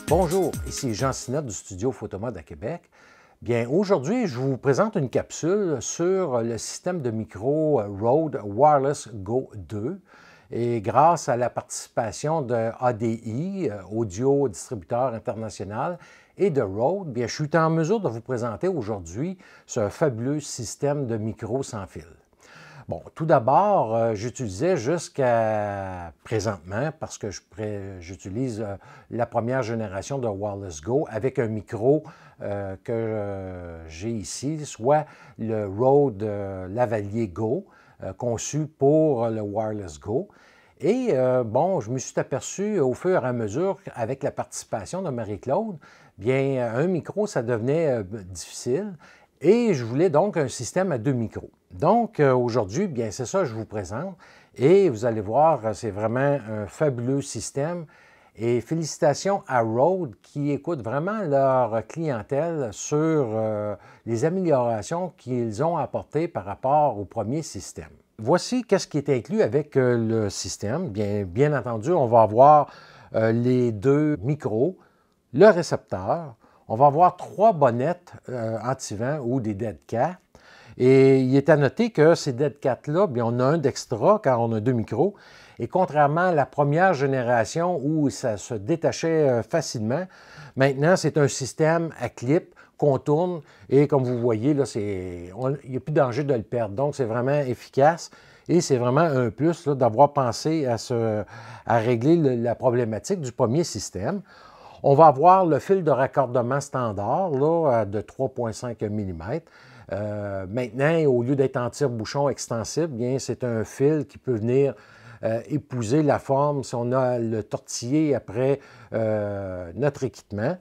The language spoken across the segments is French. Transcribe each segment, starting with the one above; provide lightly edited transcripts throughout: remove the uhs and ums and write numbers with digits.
Bonjour, ici Jean Sinotte du studio Photomode à Québec. Bien, aujourd'hui, je vous présente une capsule sur le système de micro Rode Wireless Go 2. Et grâce à la participation de ADI, Audio Distributeur International, et de Rode, bien, je suis en mesure de vous présenter aujourd'hui ce fabuleux système de micro sans fil. Bon, tout d'abord, j'utilisais jusqu'à présentement, parce que j'utilise la première génération de Wireless Go avec un micro que j'ai ici, soit le Rode Lavalier Go, conçu pour le Wireless Go. Et bon, je me suis aperçu au fur et à mesure, avec la participation de Marie-Claude, bien, un micro, ça devenait difficile. Et je voulais donc un système à deux micros. Donc, aujourd'hui, bien, c'est ça que je vous présente. Et vous allez voir, c'est vraiment un fabuleux système. Et félicitations à Rode qui écoute vraiment leur clientèle sur les améliorations qu'ils ont apportées par rapport au premier système. Voici qu'est-ce qui est inclus avec le système. Bien entendu, on va avoir les deux micros, le récepteur. On va avoir trois bonnettes anti-vent ou des dead cats. Et il est à noter que ces dead cats-là, bien, on a un d'extra car on a deux micros. Et contrairement à la première génération où ça se détachait facilement, maintenant, c'est un système à clip qu'on tourne. Et comme vous voyez, là, il n'y a plus de danger de le perdre. Donc, c'est vraiment efficace. Et c'est vraiment un plus d'avoir pensé à régler la problématique du premier système. On va avoir le fil de raccordement standard là, de 3,5 mm. Maintenant, au lieu d'être en tire-bouchon extensible, bien, c'est un fil qui peut venir épouser la forme si on a le tortillé après notre équipement.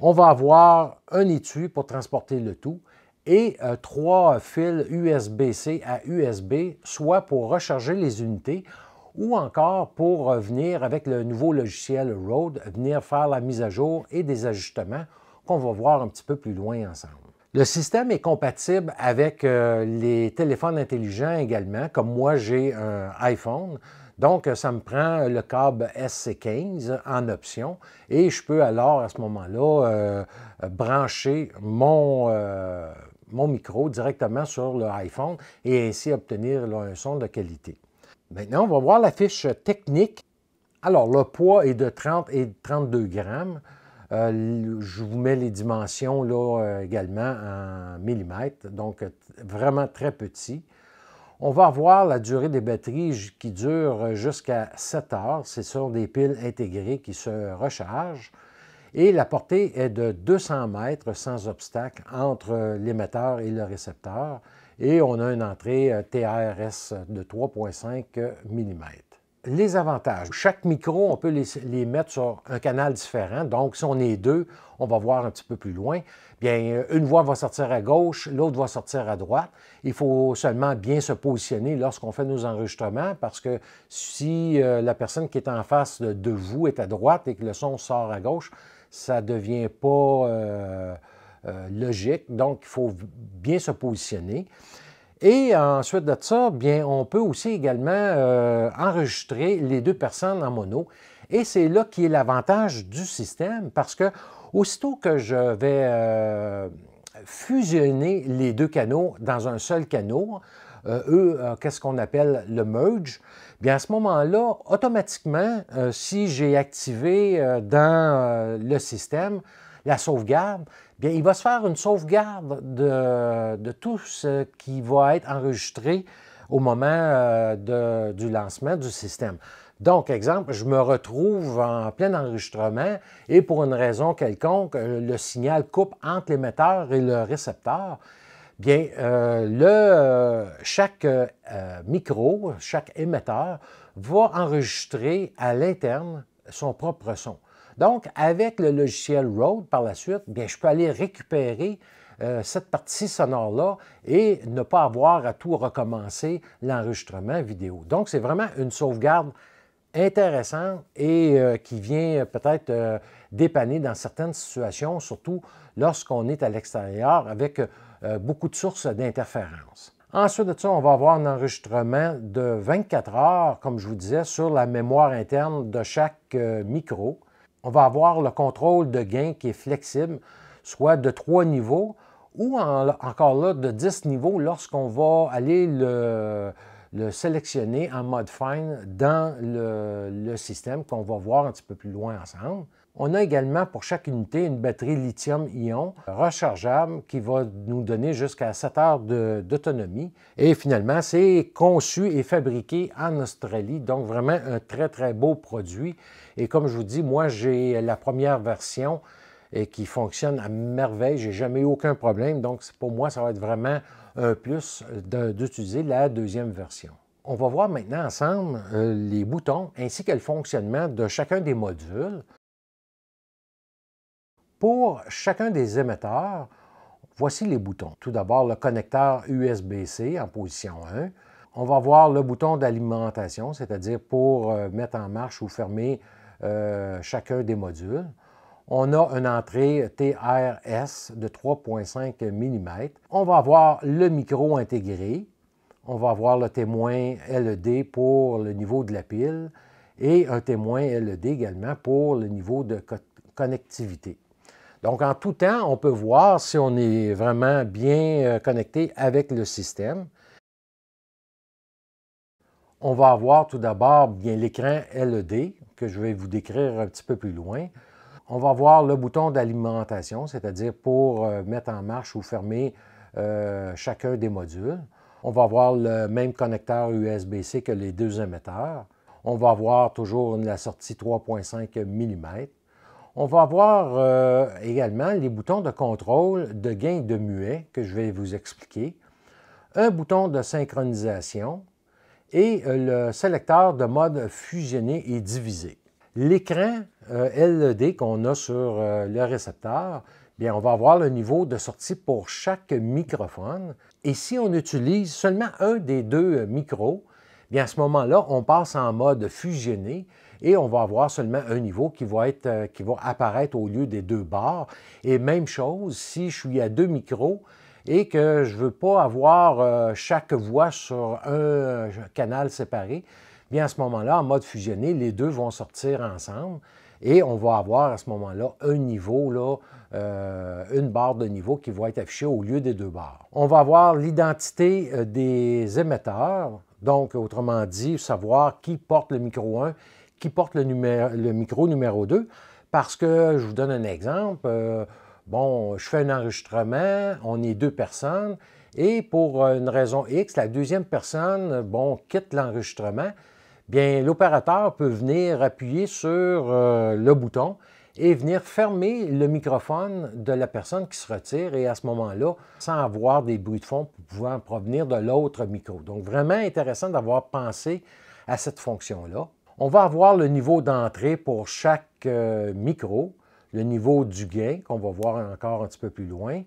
On va avoir un étui pour transporter le tout et trois fils USB-C à USB, soit pour recharger les unités ou encore pour venir, avec le nouveau logiciel Rode, venir faire la mise à jour et des ajustements qu'on va voir un petit peu plus loin ensemble. Le système est compatible avec les téléphones intelligents également, comme moi j'ai un iPhone. Donc, ça me prend le câble SC15 en option et je peux alors à ce moment-là brancher mon micro directement sur le iPhone et ainsi obtenir là, un son de qualité. Maintenant, on va voir la fiche technique. Alors, le poids est de 30 et 32 grammes. Je vous mets les dimensions là, également en millimètres, donc vraiment très petit. On va avoir la durée des batteries qui dure jusqu'à 7 heures. C'est sur des piles intégrées qui se rechargent. Et la portée est de 200 mètres sans obstacle entre l'émetteur et le récepteur. Et on a une entrée TRS de 3,5 mm. Les avantages. Chaque micro, on peut les mettre sur un canal différent. Donc, si on est deux, on va voir un petit peu plus loin. Bien, une voix va sortir à gauche, l'autre va sortir à droite. Il faut seulement bien se positionner lorsqu'on fait nos enregistrements parce que si la personne qui est en face de vous est à droite et que le son sort à gauche, ça ne devient pas logique. Donc, il faut bien se positionner. Et ensuite de ça, bien, on peut aussi également enregistrer les deux personnes en mono. Et c'est là qui est l'avantage du système parce que aussitôt que je vais fusionner les deux canaux dans un seul canal, qu'est-ce qu'on appelle le merge, bien à ce moment-là, automatiquement, si j'ai activé dans le système la sauvegarde, bien, il va se faire une sauvegarde de tout ce qui va être enregistré au moment du lancement du système. Donc, exemple, je me retrouve en plein enregistrement et pour une raison quelconque, le signal coupe entre l'émetteur et le récepteur. Bien, chaque micro, chaque émetteur va enregistrer à l'interne son propre son. Donc, avec le logiciel Rode, par la suite, bien, je peux aller récupérer cette partie sonore-là et ne pas avoir à tout recommencer l'enregistrement vidéo. Donc, c'est vraiment une sauvegarde intéressante et qui vient peut-être dépanner dans certaines situations, surtout lorsqu'on est à l'extérieur avec beaucoup de sources d'interférences. Ensuite de ça, on va avoir un enregistrement de 24 heures, comme je vous disais, sur la mémoire interne de chaque micro. On va avoir le contrôle de gain qui est flexible, soit de 3 niveaux ou encore là de 10 niveaux lorsqu'on va aller le sélectionner en mode fine dans le système qu'on va voir un petit peu plus loin ensemble. On a également pour chaque unité une batterie lithium-ion rechargeable qui va nous donner jusqu'à 7 heures d'autonomie. Et finalement, c'est conçu et fabriqué en Australie, donc vraiment un très, très beau produit. Et comme je vous dis, moi, j'ai la première version et qui fonctionne à merveille. Je n'ai jamais eu aucun problème, donc pour moi, ça va être vraiment un plus d'utiliser la deuxième version. On va voir maintenant ensemble les boutons ainsi que le fonctionnement de chacun des modules. Pour chacun des émetteurs, voici les boutons. Tout d'abord, le connecteur USB-C en position 1. On va voir le bouton d'alimentation, c'est-à-dire pour mettre en marche ou fermer chacun des modules. On a une entrée TRS de 3,5 mm. On va avoir le micro intégré. On va avoir le témoin LED pour le niveau de la pile et un témoin LED également pour le niveau de connectivité. Donc, en tout temps, on peut voir si on est vraiment bien connecté avec le système. On va avoir tout d'abord bien l'écran LED que je vais vous décrire un petit peu plus loin. On va voir le bouton d'alimentation, c'est-à-dire pour mettre en marche ou fermer chacun des modules. On va avoir le même connecteur USB-C que les deux émetteurs. On va avoir toujours la sortie 3,5 mm. On va avoir également les boutons de contrôle de gain et de muet que je vais vous expliquer, un bouton de synchronisation et le sélecteur de mode fusionné et divisé. L'écran LED qu'on a sur le récepteur, bien, on va avoir le niveau de sortie pour chaque microphone. Et si on utilise seulement un des deux micros, bien, à ce moment-là, on passe en mode fusionné et on va avoir seulement un niveau qui va apparaître au lieu des deux barres. Et même chose, si je suis à deux micros et que je ne veux pas avoir chaque voix sur un canal séparé, bien à ce moment-là, en mode fusionné, les deux vont sortir ensemble et on va avoir à ce moment-là un niveau, là, une barre de niveau qui va être affichée au lieu des deux barres. On va avoir l'identité des émetteurs, donc autrement dit, savoir qui porte le micro 1, qui porte le micro numéro 2, parce que, je vous donne un exemple, bon, je fais un enregistrement, on est deux personnes, et pour une raison X, la deuxième personne, bon, quitte l'enregistrement, bien, l'opérateur peut venir appuyer sur le bouton et venir fermer le microphone de la personne qui se retire et à ce moment-là, sans avoir des bruits de fond pouvant provenir de l'autre micro. Donc, vraiment intéressant d'avoir pensé à cette fonction-là. On va avoir le niveau d'entrée pour chaque micro, le niveau du gain, qu'on va voir encore un petit peu plus loin,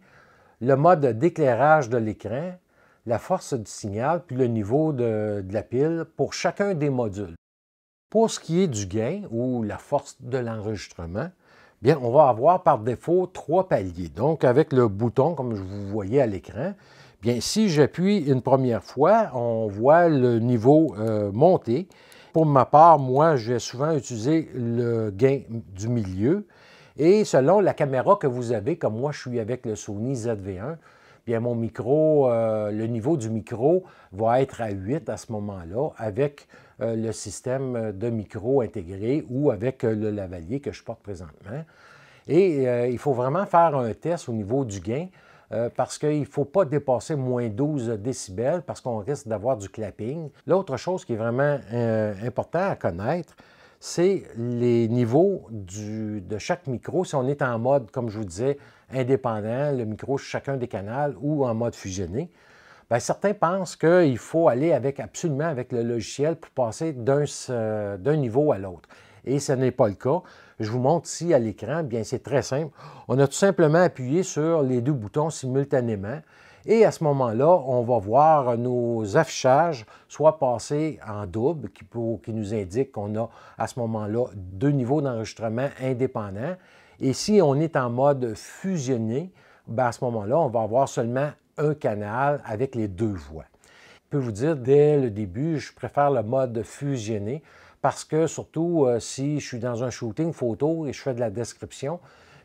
le mode d'éclairage de l'écran, la force du signal, puis le niveau de la pile pour chacun des modules. Pour ce qui est du gain ou la force de l'enregistrement, bien, on va avoir par défaut 3 paliers. Donc, avec le bouton, comme vous voyez à l'écran, bien, si j'appuie une première fois, on voit le niveau monter. Pour ma part, moi, je vais souvent utiliser le gain du milieu. Et selon la caméra que vous avez, comme moi, je suis avec le Sony ZV-1, bien, mon micro, le niveau du micro va être à 8 à ce moment-là, avec le système de micro intégré ou avec le lavalier que je porte présentement. Et il faut vraiment faire un test au niveau du gain parce qu'il ne faut pas dépasser moins 12 décibels parce qu'on risque d'avoir du clapping. L'autre chose qui est vraiment important à connaître, c'est les niveaux de chaque micro. Si on est en mode, comme je vous disais, indépendant, le micro chacun des canaux ou en mode fusionné, bien, certains pensent qu'il faut aller absolument avec le logiciel pour passer d'un niveau à l'autre. et ce n'est pas le cas. Je vous montre ici à l'écran, bien c'est très simple. On a tout simplement appuyé sur les deux boutons simultanément et à ce moment-là, on va voir nos affichages soit passer en double, qui nous indique qu'on a à ce moment-là deux niveaux d'enregistrement indépendants. Et si on est en mode fusionné, bien à ce moment-là, on va avoir seulement un canal avec les deux voix. Je peux vous dire, dès le début, je préfère le mode fusionné parce que, surtout, si je suis dans un shooting photo et je fais de la description,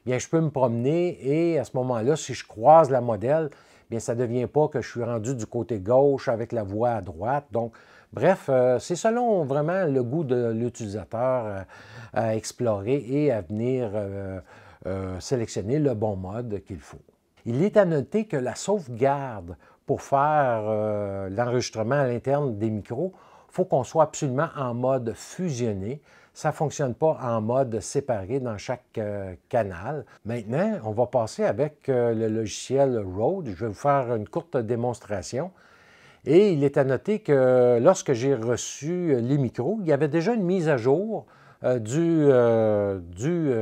bien, je peux me promener et à ce moment-là, si je croise la modèle, bien, ça ne devient pas que je suis rendu du côté gauche avec la voix à droite. Donc, bref, c'est selon vraiment le goût de l'utilisateur à explorer et à venir sélectionner le bon mode qu'il faut. Il est à noter que la sauvegarde pour faire l'enregistrement à l'interne des micros, il faut qu'on soit absolument en mode fusionné. Ça ne fonctionne pas en mode séparé dans chaque canal. Maintenant, on va passer avec le logiciel Rode. Je vais vous faire une courte démonstration. Et il est à noter que lorsque j'ai reçu les micros, il y avait déjà une mise à jour du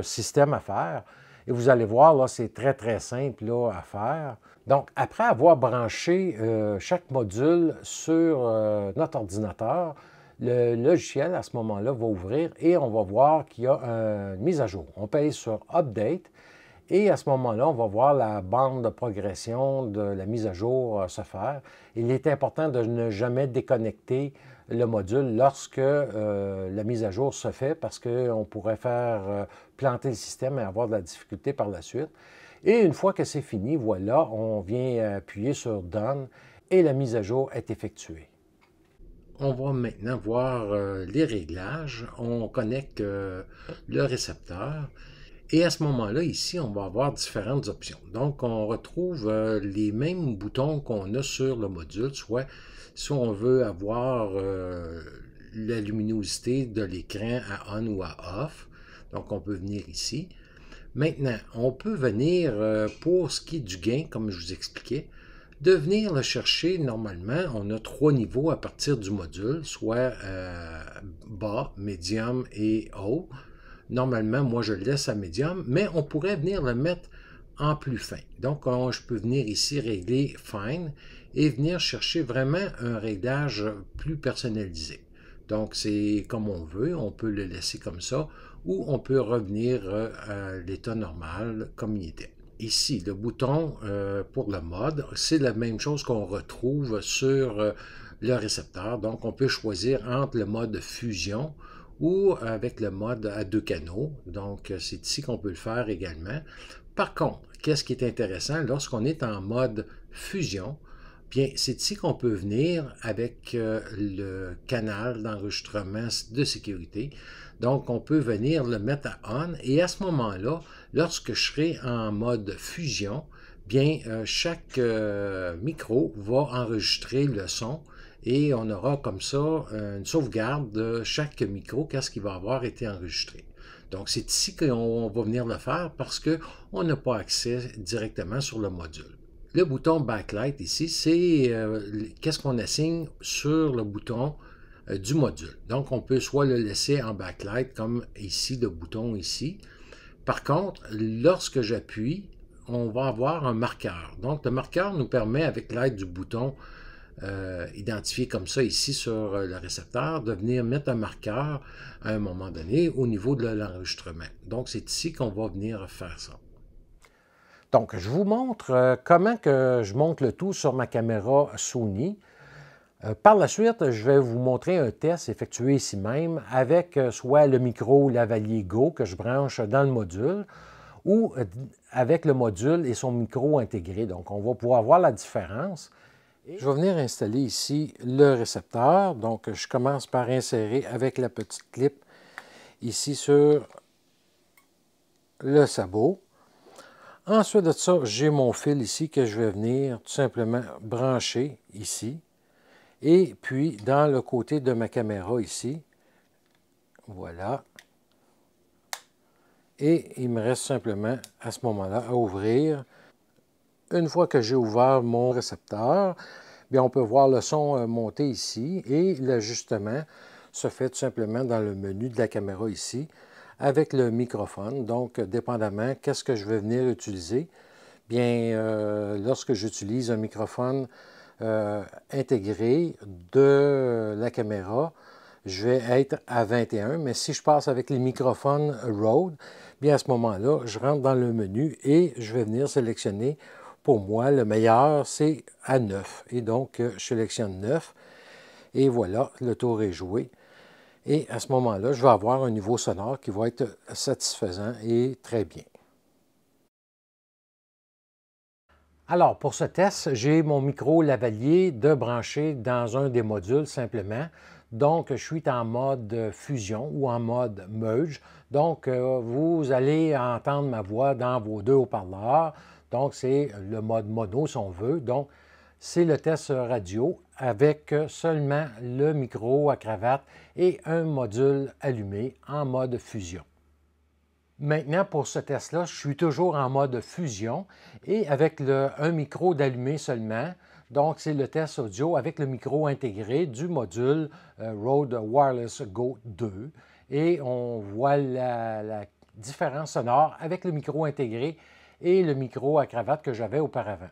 système à faire. Et vous allez voir, là, c'est très, très simple là, à faire. Donc, après avoir branché chaque module sur notre ordinateur, le logiciel, à ce moment-là, va ouvrir et on va voir qu'il y a une mise à jour. On paye sur Update et à ce moment-là, on va voir la bande de progression de la mise à jour se faire. Il est important de ne jamais déconnecter le module lorsque la mise à jour se fait parce qu'on pourrait faire planter le système et avoir de la difficulté par la suite. Et une fois que c'est fini, voilà, on vient appuyer sur Done et la mise à jour est effectuée. On va maintenant voir les réglages. On connecte le récepteur. Et à ce moment-là, ici, on va avoir différentes options. Donc, on retrouve les mêmes boutons qu'on a sur le module, soit si on veut avoir la luminosité de l'écran à on ou à off. Donc, on peut venir ici. Maintenant, on peut venir, pour ce qui est du gain, comme je vous expliquais, de venir le chercher normalement. On a trois niveaux à partir du module, soit bas, médium et haut. Normalement, moi, je le laisse à médium, mais on pourrait venir le mettre en plus fin. Donc, je peux venir ici régler Fine et venir chercher vraiment un réglage plus personnalisé. Donc, c'est comme on veut, on peut le laisser comme ça ou on peut revenir à l'état normal comme il était. Ici, le bouton pour le mode, c'est la même chose qu'on retrouve sur le récepteur. Donc, on peut choisir entre le mode fusion ou avec le mode à deux canaux. Donc, c'est ici qu'on peut le faire également. Par contre, qu'est-ce qui est intéressant, lorsqu'on est en mode fusion, bien, c'est ici qu'on peut venir avec le canal d'enregistrement de sécurité. Donc, on peut venir le mettre à on et à ce moment-là, lorsque je serai en mode fusion, bien, chaque micro va enregistrer le son et on aura comme ça une sauvegarde de chaque micro, qu'est-ce qui va avoir été enregistré. Donc, c'est ici qu'on va venir le faire parce qu'on n'a pas accès directement sur le module. Le bouton Backlight ici, c'est qu'est-ce qu'on assigne sur le bouton du module. Donc, on peut soit le laisser en backlight, comme ici, le bouton ici. Par contre, lorsque j'appuie, on va avoir un marqueur. Donc, le marqueur nous permet, avec l'aide du bouton identifié comme ça ici sur le récepteur, de venir mettre un marqueur à un moment donné au niveau de l'enregistrement. Donc, c'est ici qu'on va venir faire ça. Donc, je vous montre comment que je monte le tout sur ma caméra Sony. Par la suite, je vais vous montrer un test effectué ici même avec soit le micro Lavalier Go que je branche dans le module ou avec le module et son micro intégré. Donc, on va pouvoir voir la différence. Je vais venir installer ici le récepteur. Donc, je commence par insérer avec la petite clip ici sur le sabot. Ensuite de ça, j'ai mon fil ici que je vais venir tout simplement brancher ici. Et puis, dans le côté de ma caméra ici, voilà. Et il me reste simplement à ce moment-là à ouvrir. Une fois que j'ai ouvert mon récepteur, bien, on peut voir le son monter ici et l'ajustement se fait tout simplement dans le menu de la caméra ici, avec le microphone. Donc, dépendamment, qu'est-ce que je vais venir utiliser? Bien, lorsque j'utilise un microphone intégré de la caméra, je vais être à 21, mais si je passe avec les microphones Rode, bien à ce moment-là, je rentre dans le menu et je vais venir sélectionner. Pour moi, le meilleur, c'est à 9. Et donc, je sélectionne 9. Et voilà, le tour est joué. Et à ce moment-là, je vais avoir un niveau sonore qui va être satisfaisant et très bien. Alors, pour ce test, j'ai mon micro lavalier de brancher dans un des modules simplement. Donc, je suis en mode fusion ou en mode merge. Donc, vous allez entendre ma voix dans vos deux haut-parleurs. Donc, c'est le mode mono si on veut. Donc, c'est le test radio avec seulement le micro à cravate et un module allumé en mode fusion. Maintenant, pour ce test-là, je suis toujours en mode fusion et avec un micro d'allumé seulement. Donc, c'est le test audio avec le micro intégré du module Rode Wireless Go 2. Et on voit la différence sonore avec le micro intégré et le micro à cravate que j'avais auparavant.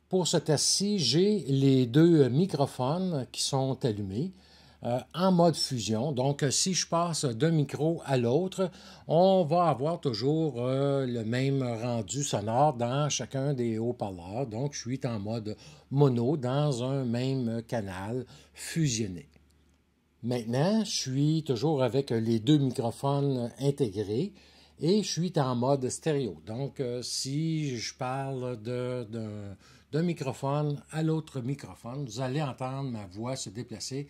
Pour ce test-ci, j'ai les deux microphones qui sont allumés. En mode fusion. Donc, si je passe d'un micro à l'autre, on va avoir toujours le même rendu sonore dans chacun des haut-parleurs. Donc, je suis en mode mono dans un même canal fusionné. Maintenant, je suis toujours avec les deux microphones intégrés et je suis en mode stéréo. Donc, si je parle d'un microphone à l'autre microphone, vous allez entendre ma voix se déplacer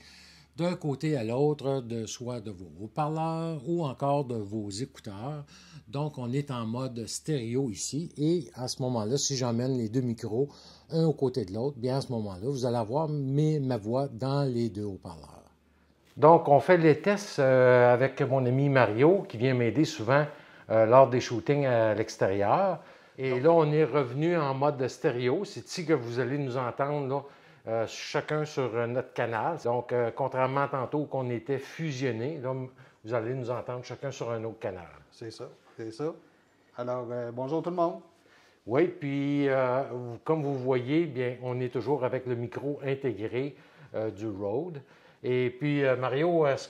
d'un côté à l'autre, soit de vos haut-parleurs ou encore de vos écouteurs. Donc, on est en mode stéréo ici. Et à ce moment-là, si j'emmène les deux micros un au côté de l'autre, bien à ce moment-là, vous allez avoir ma voix dans les deux haut-parleurs. Donc, on fait les tests avec mon ami Mario, qui vient m'aider souvent lors des shootings à l'extérieur. Et là, on est revenu en mode stéréo. C'est ici que vous allez nous entendre, là, chacun sur notre canal. Donc, contrairement à tantôt qu'on était fusionnés, là, vous allez nous entendre chacun sur un autre canal. C'est ça, c'est ça. Alors, bonjour tout le monde. Oui, puis comme vous voyez, bien, on est toujours avec le micro intégré du Rode. Et puis, Mario, est-ce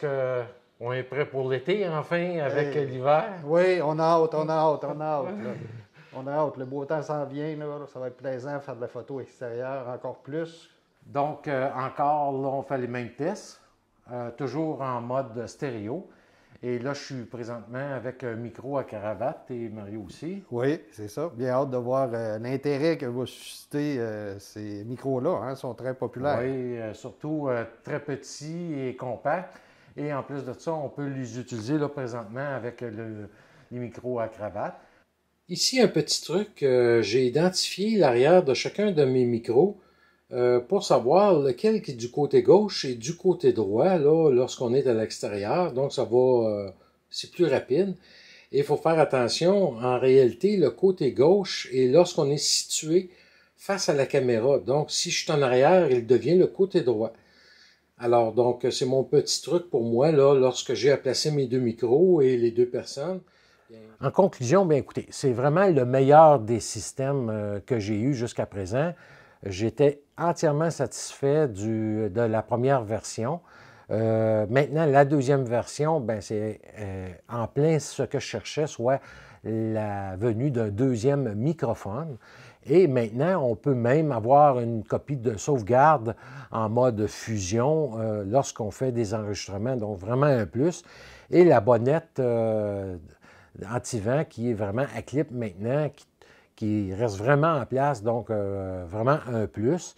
qu'on est prêt pour l'été, enfin, avec l'hiver? Oui, on a hâte, on a hâte, on a hâte. Là. On a hâte. Le beau temps s'en vient, là. Ça va être plaisant de faire de la photo extérieure encore plus. Donc, encore, là, on fait les mêmes tests, toujours en mode stéréo. Et là, je suis présentement avec un micro à cravate et Mario aussi. Oui, c'est ça. Bien hâte de voir l'intérêt que va susciter ces micros-là. Hein, sont très populaires. Oui, surtout très petits et compacts. Et en plus de ça, on peut les utiliser là, présentement avec les micros à cravate. Ici, un petit truc, j'ai identifié l'arrière de chacun de mes micros pour savoir lequel qui est du côté gauche et du côté droit là, lorsqu'on est à l'extérieur. Donc, ça va, c'est plus rapide. Et il faut faire attention, en réalité, le côté gauche est lorsqu'on est situé face à la caméra. Donc, si je suis en arrière, il devient le côté droit. Alors, donc, c'est mon petit truc pour moi, là, lorsque j'ai à placer mes deux micros et les deux personnes. En conclusion, bien écoutez, c'est vraiment le meilleur des systèmes que j'ai eu jusqu'à présent. J'étais entièrement satisfait de la première version. Maintenant, la deuxième version, ben, c'est en plein ce que je cherchais, soit la venue d'un deuxième microphone. Et maintenant, on peut même avoir une copie de sauvegarde en mode fusion lorsqu'on fait des enregistrements, donc vraiment un plus. Et la bonnette anti-vent qui est vraiment à clip maintenant, qui reste vraiment en place, donc vraiment un plus.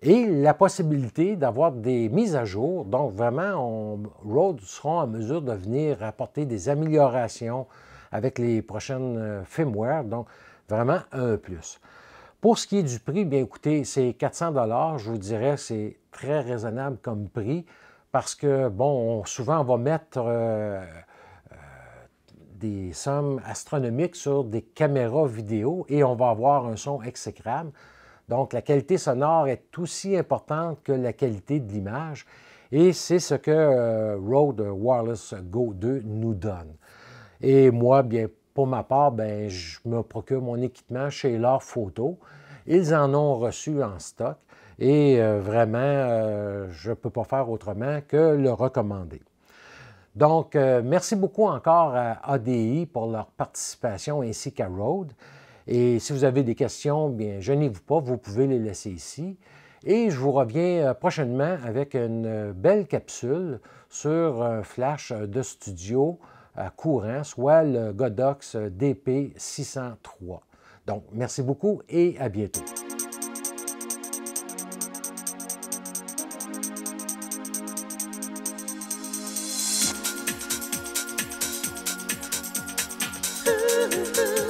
Et la possibilité d'avoir des mises à jour, donc vraiment, Rode sera en mesure de venir apporter des améliorations avec les prochaines firmware, donc vraiment un plus. Pour ce qui est du prix, bien écoutez, c'est 400 $, je vous dirais, c'est très raisonnable comme prix, parce que, bon, souvent on va mettre des sommes astronomiques sur des caméras vidéo et on va avoir un son exécrable. Donc, la qualité sonore est aussi importante que la qualité de l'image. Et c'est ce que Rode Wireless Go 2 nous donne. Et moi, bien, pour ma part, bien, je me procure mon équipement chez L'Art Photo. Ils en ont reçu en stock et vraiment, je ne peux pas faire autrement que le recommander. Donc, merci beaucoup encore à ADI pour leur participation ainsi qu'à Rode. Et si vous avez des questions, bien, gênez-vous pas, vous pouvez les laisser ici. Et je vous reviens prochainement avec une belle capsule sur un flash de studio courant, soit le Godox DP603. Donc, merci beaucoup et à bientôt. Ooh.